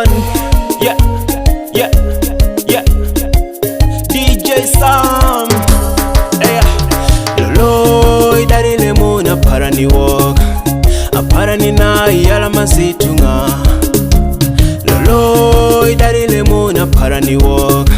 Aparan, yeah, yeah, yeah. DJ Sam, yeah. Lolo idarile muna parani walk, aparani na yala masitunga. Lolo idarile muna parani walk,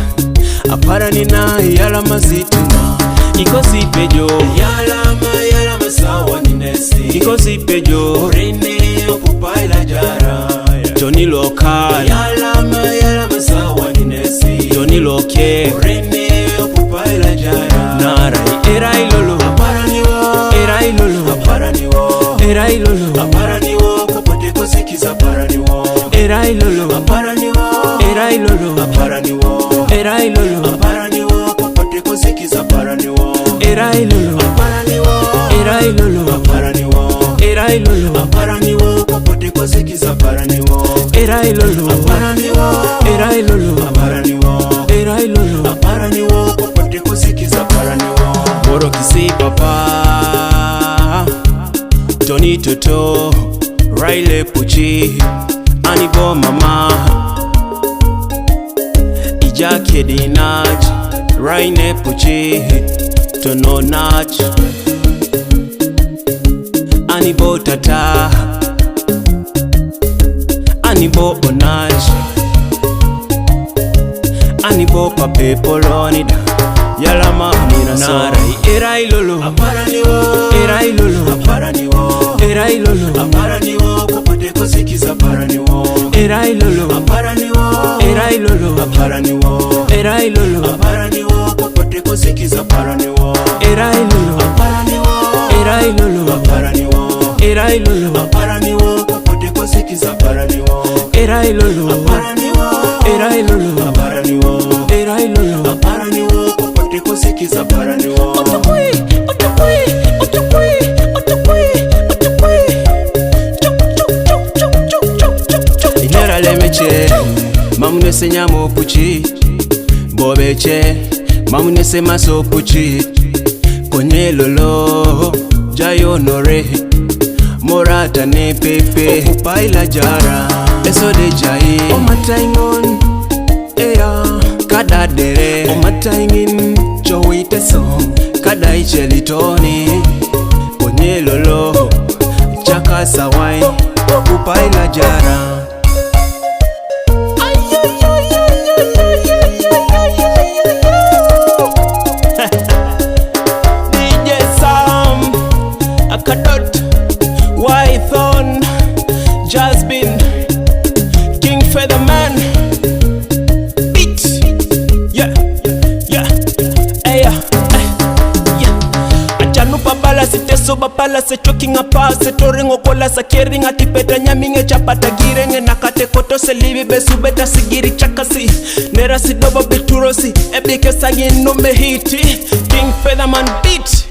aparani na yala masitunga. Iko sipejo yala masawa ninesi. Iko sipejo rene okupaila jara. Johnny local yala masawa ninesi. Johnny local rene okupaila jara. Narai erai lolo aparani wo. Erai lolo aparani wo. Erai lolo aparani wo. Kopote kosikiza aparani wo. Erai lolo aparani wo. Erai lolo aparani wo. Erai lolo aparani wo. Kopote kosikiza aparani wo. Erai lolo aparani wo. Erai lolo aparani wo. Erai lolo aparani wo. Kopote kosikiza aparani wo. Erai lolo aparani wo. Erai lolo aparani wo. Erai lolo aparani wo. Kopote kosikiza aparani wo. Moro kisi papa Johnny Toto Riley Puchi Anibo mama Ija Kedinaj Raine Puchi Tono Nach Anibo Tata Anibo Onaj Anibo Pape Polonida Yalama nina narai erai lolo aparani wo. Erai lolo aparani wo. Erai lolo aparani wo. Kopote kosikiza aparani wo. Erai lolo aparani wo. Erai lolo aparani wo. Erai lolo aparani wo. Kopote kosikiza aparani wo. Erai lolo aparani wo. Erai lolo aparani wo. Erai lolo aparani wo. Kopote kosikiza aparani wo. Erai lolo aparani wo. Erai lolo aparani wo. Erai lolo aparani wo. Kopote kosikiza aparani wo. Otokwe, otokwe, otokwe, otokwe, otokwe. Chok. Inera lemeche, mamunese nyamo puchi. Bobeche, mamunese maso puchi. Konye lolo, jayo nore. Morata ne pepe, okupaila jara. Eso de jaye, o mataingon, eya. Kada dere, o mataingin, chowite song. Kada ichelitoni, konye lolo, chaka sawai, okupaila jara. DJ Sam, Akadot, Wython, Jasmine, King Featherman, Beat, yeah, yeah, yeah. Ajanu babala siteso babala se choking apa se touring okola sa kering atipeta nyaminge chapata girenge nakate koto se libi besu beta sigiri chakasi nera si dobo biturosi ebike sagin no me hiti King Featherman Beat.